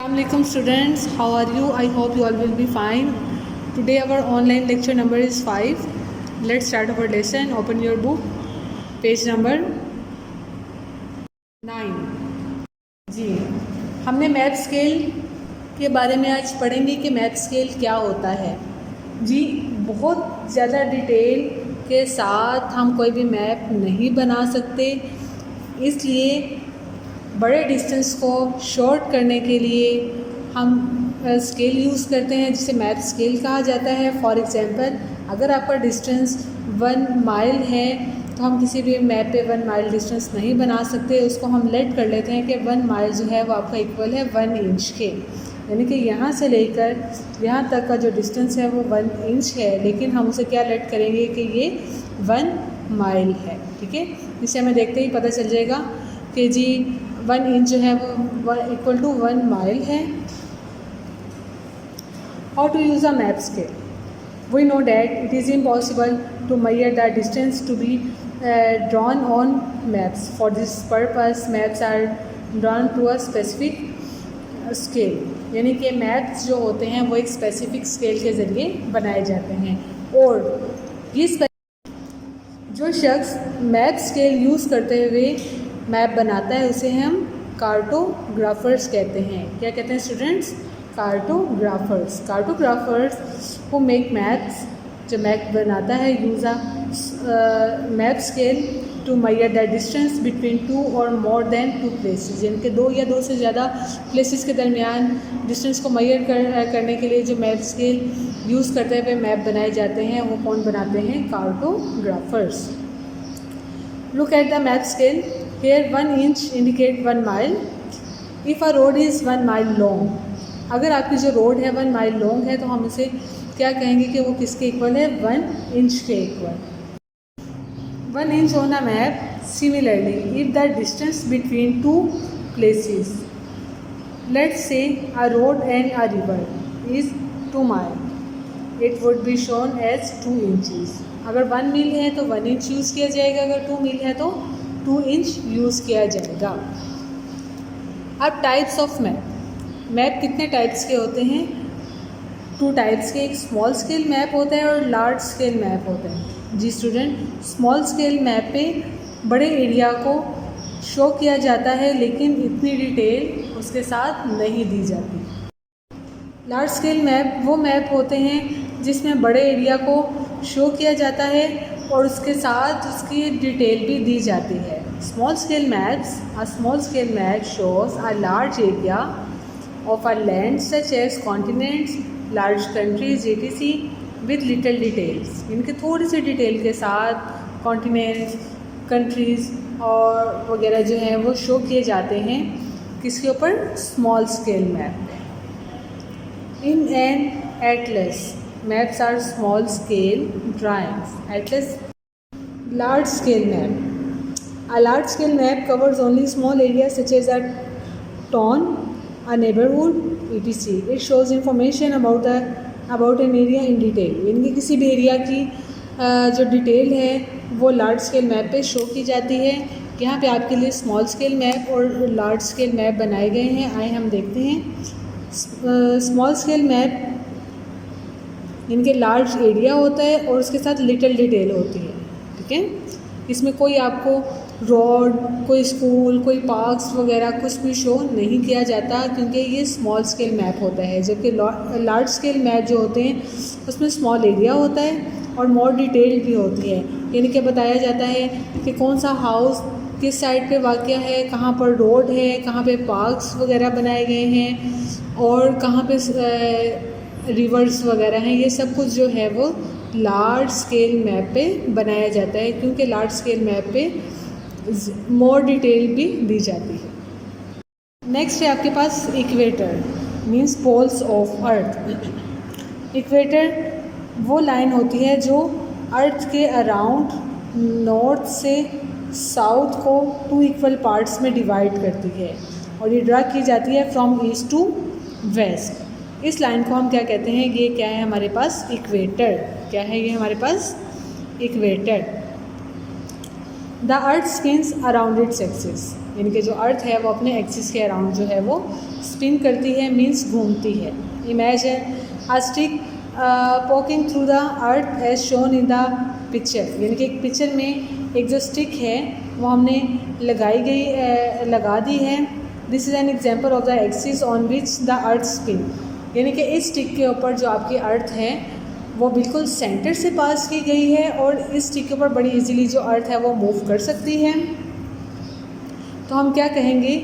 Assalamualaikum students, how are you? I hope you all will be fine. Today our online lecture number is 5. Let's start our lesson. Open your book, page number 9. जी, हमने map scale के बारे में आज पढ़ेंगे कि map scale क्या होता है। जी, बहुत ज़्यादा डिटेल के साथ हम कोई भी मैप नहीं बना सकते, इसलिए बड़े डिस्टेंस को शॉर्ट करने के लिए हम स्केल यूज़ करते हैं जिसे मैप स्केल कहा जाता है। फॉर एग्ज़ाम्पल, अगर आपका डिस्टेंस 1 माइल है तो हम किसी भी मैप पे 1 माइल डिस्टेंस नहीं बना सकते। उसको हम लेट कर लेते हैं कि 1 माइल जो है वो आपका इक्वल है 1 इंच के, यानी कि यहाँ से लेकर यहाँ तक का जो डिस्टेंस है वो 1 इंच है, लेकिन हम उसे क्या लेट करेंगे कि ये 1 माइल है। ठीक है, इसे हमें देखते ही पता चल जाएगा कि जी 1 इंच जो है वो इक्वल टू 1 माइल है। How to use a map scale? We know that it is impossible to measure the distance to be drawn on maps. For this purpose, maps are drawn to a specific scale. यानी कि maps जो होते हैं वो एक specific scale के ज़रिए बनाए जाते हैं। और ये जो शख्स मैप स्केल यूज़ करते हुए मैप बनाता है उसे हम कार्टोग्राफर्स कहते हैं। क्या कहते हैं students? Cartographers. Cartographers who make maps, जो मैप बनाता है, use a map scale to measure the distance between 2 और मोर देन 2 प्लेसेस, यानी कि 2 या 2 से ज़्यादा प्लेसेस के दरमियान डिस्टेंस को मेजर करने के लिए जो मैप स्केल यूज़ करते हुए मैप बनाए जाते हैं वो कौन बनाते हैं? Cartographers. Look at the map scale. Here 1 inch indicate 1 mile. If a road is 1 mile long, अगर आपकी जो रोड है 1 माइल लॉन्ग है तो हम उसे क्या कहेंगे कि वो किसके इक्वल है? 1 इंच के equal. 1 inch on a map. Similarly, if the distance between 2 places, let's say a road and a river, is 2 mile, it would be shown as 2 inches. अगर 1 मील है तो 1 इंच यूज़ किया जाएगा, अगर 2 मील है तो 2 इंच यूज़ किया जाएगा। अब टाइप्स ऑफ मैप। मैप कितने टाइप्स के होते हैं? 2 टाइप्स के। एक स्मॉल स्केल मैप होता है और लार्ज स्केल मैप होता है। जी स्टूडेंट, स्मॉल स्केल मैप पे बड़े एरिया को शो किया जाता है लेकिन इतनी डिटेल उसके साथ नहीं दी जाती। लार्ज स्केल मैप वो मैप होते हैं जिसमें बड़े एरिया को शो किया जाता है और उसके साथ उसकी डिटेल भी दी जाती है। Small scale maps, a small scale map shows a large area of a land such as continents, large countries etc with little details. इनके थोड़ी सी डिटेल के साथ कॉन्टिनेंट्स, कंट्रीज़ और वगैरह जो है वो शो किए जाते हैं किसके ऊपर? स्मॉल स्केल मैप पे। In an Atlas, maps are small scale drawings. Atlas. Large scale map. A large scale map covers only small areas such as a town, a neighborhood etc. It shows information about an area in detail. यानी किसी भी area की जो detail है वो large scale map पे show की जाती है। यहाँ पे आपके लिए स्मॉल स्केल मैप और लार्ज स्केल मैप बनाए गए हैं। आइए हम देखते हैं। स्मॉल स्केल मैप इनके लार्ज एरिया होता है और उसके साथ लिटिल डिटेल होती है। ठीक है, इसमें कोई आपको रोड, कोई स्कूल, कोई पार्क्स वगैरह कुछ भी शो नहीं किया जाता क्योंकि ये स्मॉल स्केल मैप होता है। जबकि लार्ज स्केल मैप जो होते हैं उसमें स्मॉल एरिया होता है और मोर डिटेल भी होती है, यानी कि बताया जाता है कि कौन सा हाउस किस साइड पे वाक़या है, कहाँ पर रोड है, कहाँ पे पार्क्स वगैरह बनाए गए हैं और कहाँ पे रिवर्स वगैरह हैं। ये सब कुछ जो है वो लार्ज स्केल मैप पे बनाया जाता है क्योंकि लार्ज स्केल मैप पे मोर डिटेल भी दी जाती है। नेक्स्ट है आपके पास equator, means poles of earth. Equator वो लाइन होती है जो अर्थ के अराउंड नॉर्थ से साउथ को 2 इक्वल पार्ट्स में डिवाइड करती है और ये ड्रा की जाती है फ्रॉम ईस्ट टू वेस्ट। इस लाइन को हम क्या कहते हैं? ये क्या है हमारे पास? इक्वेटर। क्या है ये हमारे पास? Equator. The earth spins around its axis, यानी कि जो अर्थ है वो अपने एक्सिस के अराउंड जो है वो स्पिन करती है मीन्स घूमती है। Imagine a stick poking through the earth as shown in the picture, यानी कि एक पिक्चर में एक जो स्टिक है वो हमने लगा दी है। This is an example of the axis on which the earth spin, यानी कि इस स्टिक के ऊपर जो आपकी अर्थ है वो बिल्कुल सेंटर से पास की गई है और इस स्टिक के ऊपर बड़ी इजीली जो अर्थ है वो मूव कर सकती है। तो हम क्या कहेंगे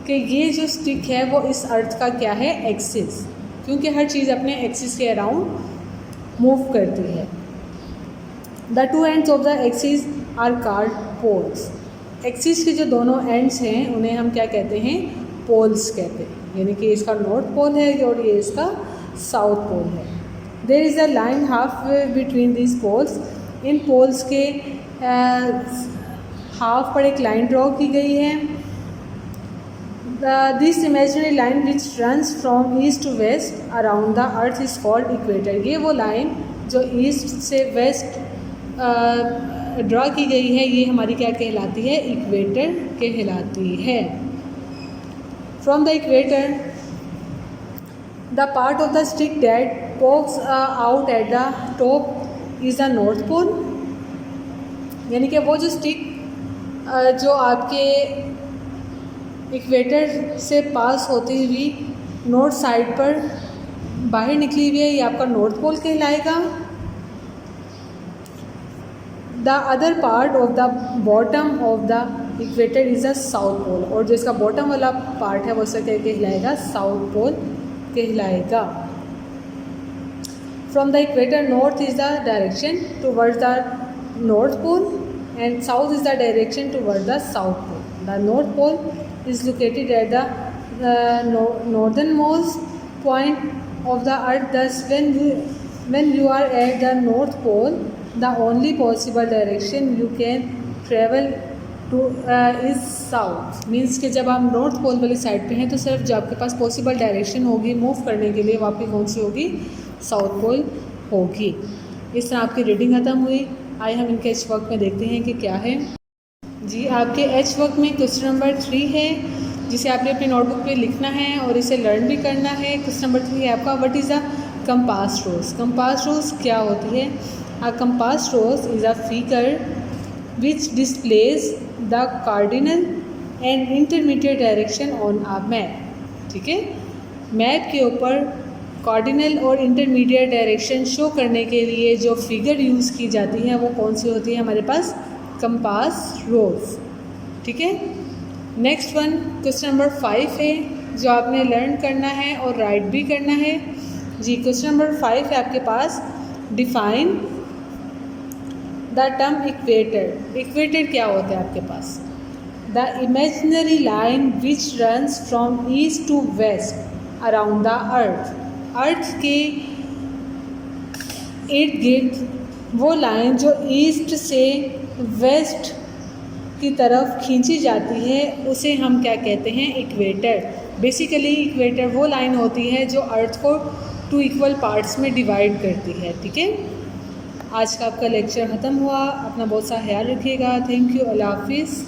कि ये जो स्टिक है वो इस अर्थ का क्या है, एक्सिस, क्योंकि हर चीज़ अपने एक्सिस के अराउंड मूव करती है। The two ends of the axis are called poles. Axis के जो दोनों एंड्स हैं उन्हें हम क्या कहते हैं, पोल्स कहते हैं, यानी कि इसका नॉर्थ पोल है और ये इसका साउथ पोल है। There is a line half between this poles, इन पोल्स के हाफ पर एक लाइन ड्रॉ की गई है। This imaginary line which runs from east to west around the earth is called equator. ये वो लाइन जो ईस्ट से वेस्ट ड्रॉ की गई है ये हमारी क्या कहलाती है, इक्वेटर कहलाती है। From the equator the part of the stick that pokes out at the top is the north pole, यानी कि वो जो स्टिक जो आपके इक्वेटर से पास होती हुई नॉर्थ साइड पर बाहर निकली हुई है ये आपका नॉर्थ पोल कहलाएगा। The other part of the bottom of the equator is the south pole, और जो इसका बॉटम वाला पार्ट है वो इसका क्या कहलाएगा, साउथ पोल कहलाएगा। From the equator, north is the direction towards the north pole and south is the direction towards the south pole. The north pole is located at the northernmost point of the earth. Thus, when you are at the north pole, the only possible direction you can travel to is south. Means कि जब आप north pole वाली side पे हैं तो सिर्फ जो आपके पास पॉसिबल डायरेक्शन होगी मूव करने के लिए वो आपकी कौन सी होगी, साउथ पोल होगी। इस तरह आपकी रीडिंग ख़त्म हुई। आइए हम इनके एच वर्क में देखते हैं कि क्या है। जी, आपके एच वर्क में क्वेश्चन नंबर 3 है जिसे आपने अपनी नोटबुक पे लिखना है और इसे लर्न भी करना है। क्वेश्चन नंबर 3 है आपका, what is the compass rose. Compass rose क्या होती है? A compass rose is a figure which displays the cardinal and intermediate direction on a map. ठीक है, मैप के ऊपर कार्डिनल और इंटरमीडिएट डायरेक्शन शो करने के लिए जो फिगर यूज़ की जाती है वो कौन सी होती है हमारे पास, कंपास रोज। ठीक है, नेक्स्ट वन क्वेश्चन नंबर 5 है जो आपने लर्न करना है और राइट भी करना है। जी, क्वेश्चन नंबर 5 है आपके पास, define the term equator. Equator क्या होता है आपके पास? The imaginary line which runs from east to west around the earth. Earth के इर्द गिर्द वो लाइन जो ईस्ट से वेस्ट की तरफ खींची जाती है उसे हम क्या कहते हैं, इक्वेटर। बेसिकली इक्वेटर वो लाइन होती है जो अर्थ को 2 इक्वल पार्ट्स में डिवाइड करती है। ठीक है, आज का आपका लेक्चर ख़त्म हुआ। अपना बहुत सा ख्याल रखिएगा। थैंक यू, अल्लाह हाफिज़।